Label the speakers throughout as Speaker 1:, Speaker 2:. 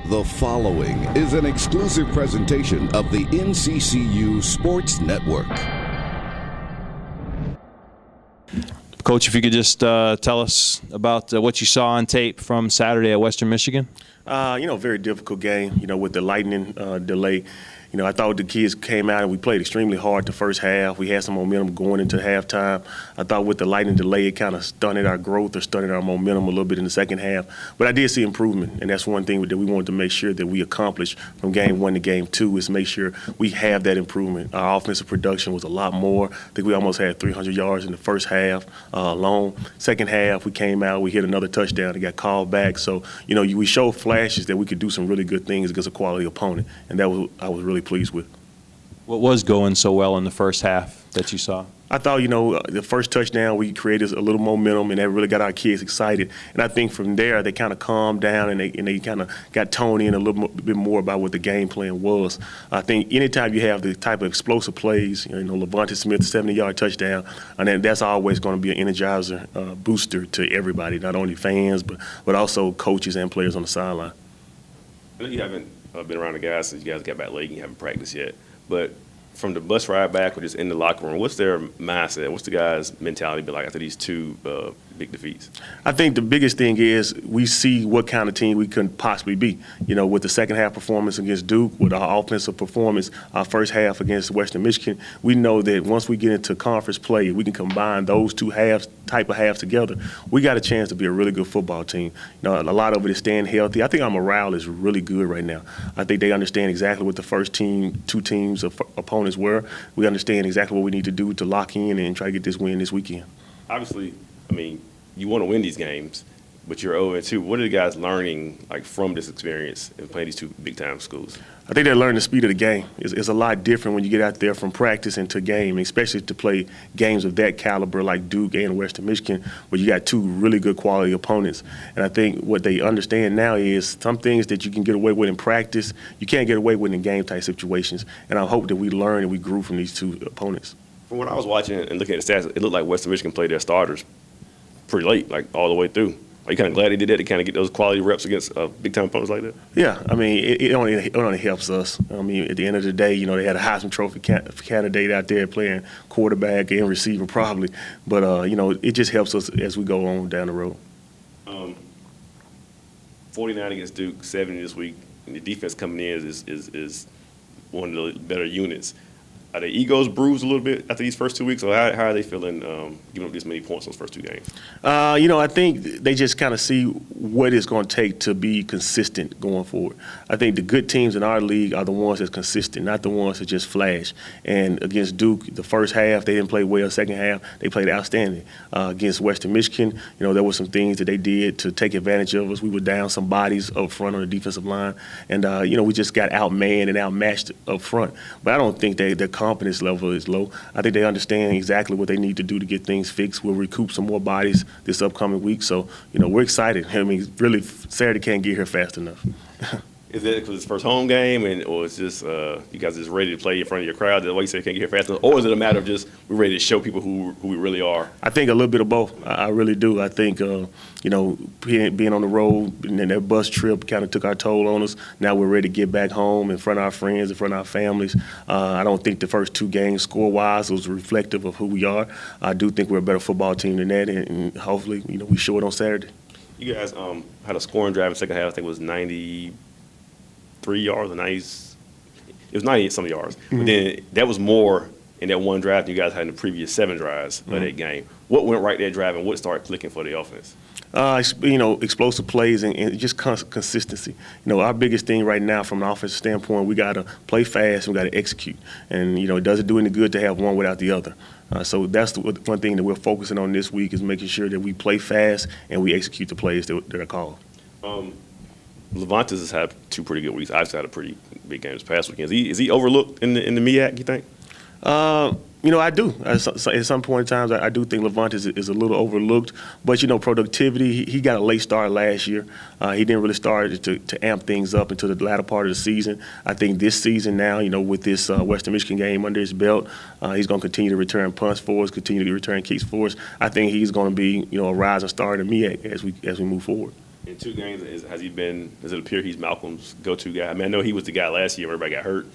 Speaker 1: The following is an exclusive presentation of the NCCU Sports Network.
Speaker 2: Coach, if you could just tell us about what you saw on tape from Saturday at Western Michigan.
Speaker 3: Very difficult game, with the lightning delay. I thought the kids came out and we played extremely hard the first half. We had some momentum going into halftime. I thought with the lightning delay, it kind of stunted our growth or stunted our momentum a little bit in the second half. But I did see improvement, and that's one thing that we wanted to make sure that we accomplished from game one to game two is make sure we have that improvement. Our offensive production was a lot more. I think we almost had 300 yards in the first half alone. Second half, we came out, we hit another touchdown and got called back. So, we showed flashes that we could do some really good things against a quality opponent, and I was really pleased with.
Speaker 2: What was going so well in the first half that you saw?
Speaker 3: I thought, the first touchdown, we created a little momentum, and that really got our kids excited. And I think from there, they kind of calmed down, and they kind of got toned in a little bit more about what the game plan was. I think anytime you have the type of explosive plays, LaVontae Smith, 70-yard touchdown, and that's always going to be an energizer booster to everybody, not only fans, but also coaches and players on the sideline.
Speaker 4: I know you haven't been around the guys since you guys got back late and you haven't practiced yet, but from the bus ride back or just in the locker room, what's their mindset? What's the guys' mentality be like after these two big defeats?
Speaker 3: I think the biggest thing is we see what kind of team we could possibly be. With the second half performance against Duke, with our offensive performance, our first half against Western Michigan, we know that once we get into conference play, we can combine those two type of halves together. We got a chance to be a really good football team. A lot of it is staying healthy. I think our morale is really good right now. I think they understand exactly what the first two teams of opponents were. We understand exactly what we need to do to lock in and try to get this win this weekend.
Speaker 4: Obviously, you want to win these games, but you're 0-2. What are the guys learning from this experience and playing these two big-time schools?
Speaker 3: I think they're learning the speed of the game. It's a lot different when you get out there from practice into game, especially to play games of that caliber like Duke and Western Michigan, where you got two really good quality opponents. And I think what they understand now is some things that you can get away with in practice, you can't get away with in game-type situations. And I hope that we learn and we grew from these two opponents.
Speaker 4: From what I was watching and looking at the stats, it looked like Western Michigan played their starters pretty late, all the way through. Are you kind of glad they did that to kind of get those quality reps against big-time opponents like that?
Speaker 3: Yeah, it only helps us. At the end of the day, they had a Heisman Trophy candidate out there playing quarterback and receiver probably. But, it just helps us as we go on down the road.
Speaker 4: 49 against Duke, 70 this week, and the defense coming in is one of the better units. Are their egos bruised a little bit after these first 2 weeks, or how are they feeling giving up this many points those first two games?
Speaker 3: I think they just kind of see what it's going to take to be consistent going forward. I think the good teams in our league are the ones that's consistent, not the ones that just flash. And against Duke, the first half, they didn't play well. Second half, they played outstanding. Against Western Michigan, there were some things that they did to take advantage of us. We were down some bodies up front on the defensive line. And, we just got outmanned and outmatched up front. But I don't think their confidence level is low. I think they understand exactly what they need to do to get things fixed. We'll recoup some more bodies this upcoming week. So, we're excited. Really, Saturday can't get here fast enough.
Speaker 4: Is that because it's first home game, or it's just you guys just ready to play in front of your crowd? That's why you say you can't get here fast enough? Or is it a matter of just we're ready to show people who we really are?
Speaker 3: I think a little bit of both. I really do. I think, being on the road and that bus trip kind of took our toll on us. Now we're ready to get back home in front of our friends, in front of our families. I don't think the first two games, score-wise, was reflective of who we are. I do think we're a better football team than that, and hopefully, we show it on Saturday.
Speaker 4: You guys had a scoring drive in the second half. I think it was 93 yards or 90. It was 98 some yards. Mm-hmm. But then that was more in that one drive than you guys had in the previous 7 drives of that game. What went right that drive, and what started clicking for the offense?
Speaker 3: Explosive plays and just consistency. Our biggest thing right now from an offensive standpoint, we got to play fast and we got to execute. And, it doesn't do any good to have one without the other. So that's the one thing that we're focusing on this week is making sure that we play fast and we execute the plays that are called.
Speaker 4: LaVontae has had 2 pretty good weeks. I've had a pretty big game this past weekend. Is he overlooked in the MEAC, you think?
Speaker 3: I do. At some point in time, I do think LaVontae is a little overlooked. But, productivity, he got a late start last year. He didn't really start to amp things up until the latter part of the season. I think this season now, with this Western Michigan game under his belt, he's going to continue to return punts for us, continue to return kicks for us. I think he's going to be, a rising star in the MEAC as we move forward.
Speaker 4: In 2 games, has he been? Does it appear he's Malcolm's go-to guy? I mean, I know he was the guy last year when everybody got hurt.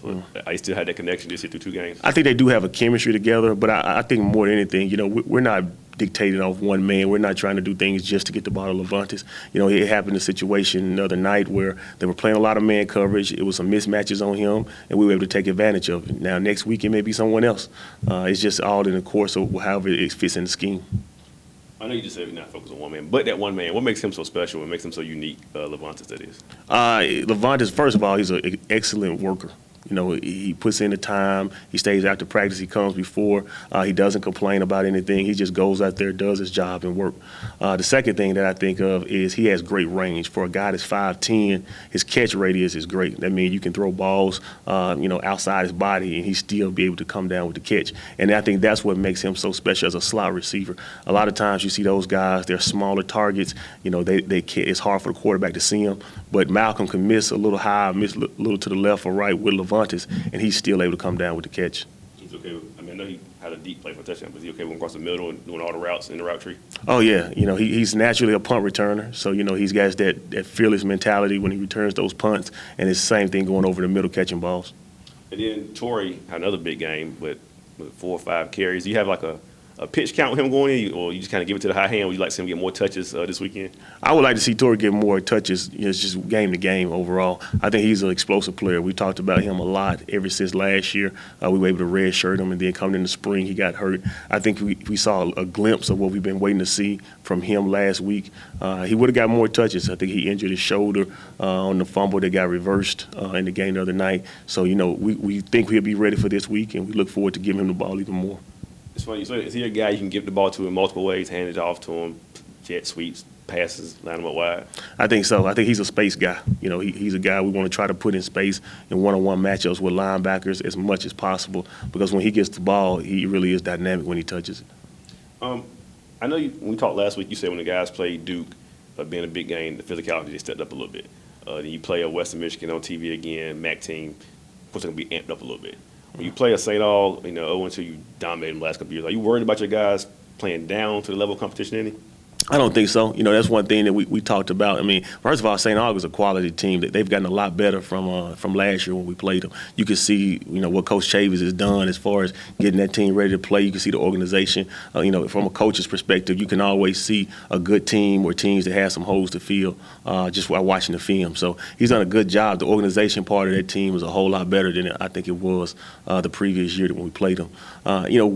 Speaker 4: So I still had that connection this year through 2 games.
Speaker 3: I think they do have a chemistry together, but I think more than anything, we're not dictated off one man. We're not trying to do things just to get the ball to LaVontae. It happened a situation the other night where they were playing a lot of man coverage. It was some mismatches on him, and we were able to take advantage of it. Now, next week, it may be someone else. It's just all in the course of however it fits in the scheme.
Speaker 4: I know you just said you're not focused on one man, but that one man, what makes him so special? What makes him so unique, LaVontae, that is?
Speaker 3: LaVontae, first of all, he's an excellent worker. He puts in the time. He stays after practice. He comes before. He doesn't complain about anything. He just goes out there, does his job, and work. The second thing that I think of is he has great range. For a guy that's 5'10", his catch radius is great. That means you can throw balls, outside his body, and he still be able to come down with the catch. And I think that's what makes him so special as a slot receiver. A lot of times you see those guys, they're smaller targets. It's hard for the quarterback to see them. But Malcolm can miss a little high, miss a little to the left or right with LaVontae, and he's still able to come down with the catch.
Speaker 4: He's okay. I know he had a deep play for a touchdown, but is he okay going across the middle and doing all the routes in the route tree?
Speaker 3: Oh, yeah. He's naturally a punt returner. So, he's got that fearless mentality when he returns those punts, and it's the same thing going over the middle catching balls.
Speaker 4: And then Torrey had another big game with 4 or 5 carries. Do you have like a pitch count with him going in, or you just kind of give it to the high hand? Would you like to see him get more touches this weekend? I
Speaker 3: would like to see Thor get more touches. It's just game to game overall. I think he's an explosive player. We talked about him a lot ever since last year. We were able to redshirt him, and then coming in the spring, he got hurt. I think we saw a glimpse of what we've been waiting to see from him last week. He would have got more touches. I think he injured his shoulder on the fumble that got reversed in the game the other night. So, we think he'll be ready for this week, and we look forward to giving him the ball even more.
Speaker 4: It's funny. So is he a guy you can give the ball to in multiple ways, hand it off to him, jet sweeps, passes, line him up wide?
Speaker 3: I think so. I think he's a space guy. He's a guy we want to try to put in space in one-on-one matchups with linebackers as much as possible, because when he gets the ball, he really is dynamic when he touches it.
Speaker 4: I know when we talked last week, you said when the guys played Duke, being a big game, the physicality just stepped up a little bit. Then you play a Western Michigan on TV again, MAC team, of course, it's going to be amped up a little bit. When you play a St. Aug, 0-2, you dominated them the last couple of years. Are you worried about your guys playing down to the level of competition any?
Speaker 3: I don't think so. That's one thing that we talked about. I mean, first of all, St. Aug is a quality team. They've gotten a lot better from last year when we played them. You can see, what Coach Chavis has done as far as getting that team ready to play. You can see the organization. From a coach's perspective, you can always see a good team or teams that have some holes to fill just while watching the film. So he's done a good job. The organization part of that team is a whole lot better than I think it was the previous year when we played them.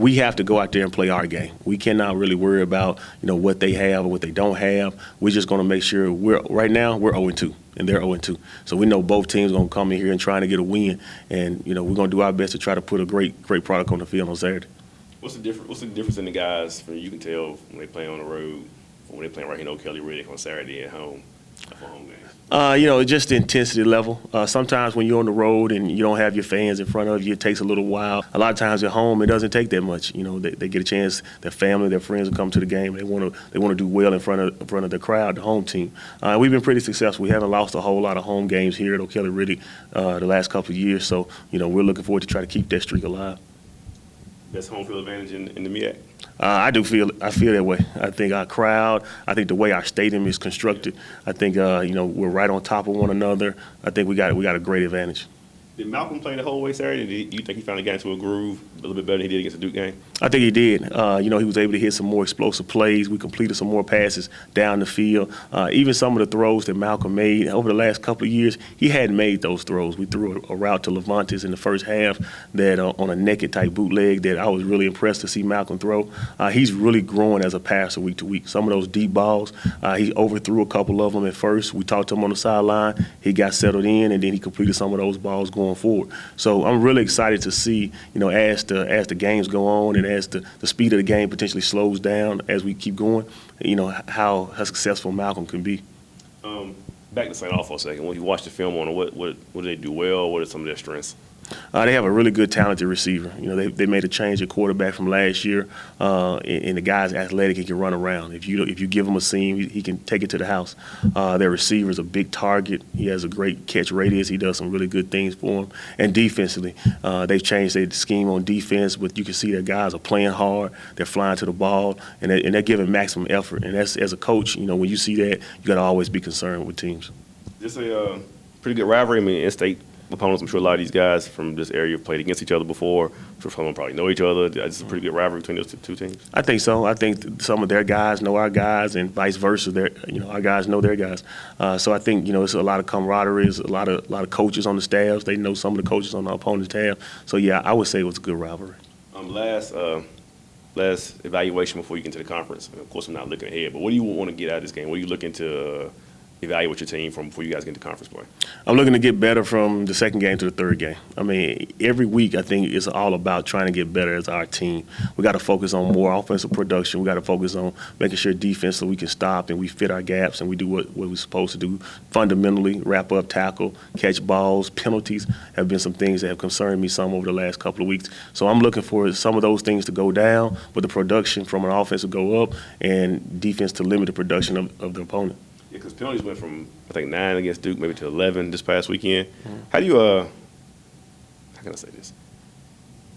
Speaker 3: We have to go out there and play our game. We cannot really worry about, what they have or what they don't have. We're just going to make sure right now we're 0-2 and they're 0-2. So we know both teams are going to come in here and trying to get a win, and we're going to do our best to try to put a great product on the field on Saturday.
Speaker 4: What's the difference in the guys from you can tell when they play on the road from when they play right here in Kelly Riddick on Saturday at home for home games?
Speaker 3: Just the intensity level. Sometimes when you're on the road and you don't have your fans in front of you, it takes a little while. A lot of times at home, it doesn't take that much. They get a chance. Their family, their friends will come to the game. They want to do well in front of the crowd, the home team. We've been pretty successful. We haven't lost a whole lot of home games here at O'Kelly Riddick the last couple of years. So we're looking forward to try to keep that streak alive.
Speaker 4: Best home field advantage in the MEAC?
Speaker 3: I feel that way. I think our crowd, I think the way our stadium is constructed, I think we're right on top of one another. I think we got a great advantage.
Speaker 4: Did Malcolm play the whole way Saturday? Do you think he finally got into a groove a little bit better than he did against the Duke game?
Speaker 3: I think he did. He was able to hit some more explosive plays. We completed some more passes down the field. Even some of the throws that Malcolm made over the last couple of years, he hadn't made those throws. We threw a route to LaVontae in the first half that on a naked type bootleg that I was really impressed to see Malcolm throw. He's really growing as a passer week to week. Some of those deep balls, he overthrew a couple of them at first. We talked to him on the sideline. He got settled in, and then he completed some of those balls going forward. So I'm really excited to see, as the games go on and as the speed of the game potentially slows down as we keep going, how successful Malcolm can be.
Speaker 4: Back to St. Aug for a second. When you watch the film on it, what do they do well? What are some of their strengths?
Speaker 3: They have a really good, talented receiver. You know, they made a change at quarterback from last year, and the guy's athletic. He can run around. If you give him a seam, he can take it to the house. Their receiver is a big target. He has a great catch radius. He does some really good things for him. And defensively, they've changed their scheme on defense, but you can see their guys are playing hard. They're flying to the ball, and they're giving maximum effort. And that's, as a coach, you know, when you see that, you got to always be concerned with teams.
Speaker 4: This is a pretty good rivalry. I mean, in-state opponents, I'm sure a lot of these guys from this area have played against each other before. I'm sure some of them probably know each other. It's a pretty good rivalry between those two teams.
Speaker 3: I think so. I think some of their guys know our guys, and vice versa. Our guys know their guys. So I think, you know, it's a lot of camaraderie. It's a lot of coaches on the staffs. They know some of the coaches on the opponent's staff. So yeah, I would say it was a good rivalry.
Speaker 4: Last evaluation before you get into the conference. Of course, I'm not looking ahead, but what do you want to get out of this game? What are you looking to evaluate your team from before you guys get into conference play?
Speaker 3: I'm looking to get better from the second game to the third game. I mean, every week I think it's all about trying to get better as our team. We got to focus on more offensive production. We got to focus on making sure defense so we can stop and we fit our gaps and we do what we're supposed to do. Fundamentally, wrap up, tackle, catch balls, penalties have been some things that have concerned me some over the last couple of weeks. So I'm looking for some of those things to go down, but the production from an offense to go up and defense to limit the production of the opponent.
Speaker 4: Yeah, because penalties went from, I think, 9 against Duke maybe to 11 this past weekend. How do you, how can I say this?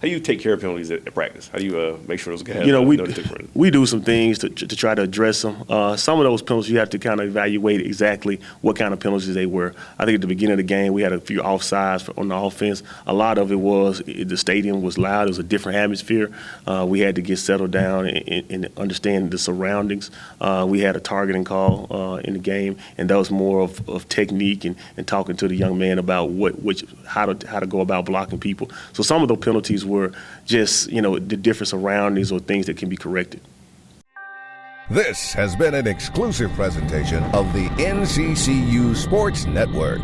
Speaker 4: How do you take care of penalties at practice? How do you make sure those guys know to take for it?
Speaker 3: We do some things to try to address them. Some of those penalties you have to kind of evaluate exactly what kind of penalties they were. I think at the beginning of the game we had a few offsides on the offense. A lot of it was the stadium was loud. It was a different atmosphere. We had to get settled down and understand the surroundings. We had a targeting call in the game, and that was more of technique and talking to the young man about how to go about blocking people. So some of those penalties were just, you know, the different surroundings or things that can be corrected.
Speaker 1: This has been an exclusive presentation of the NCCU Sports Network.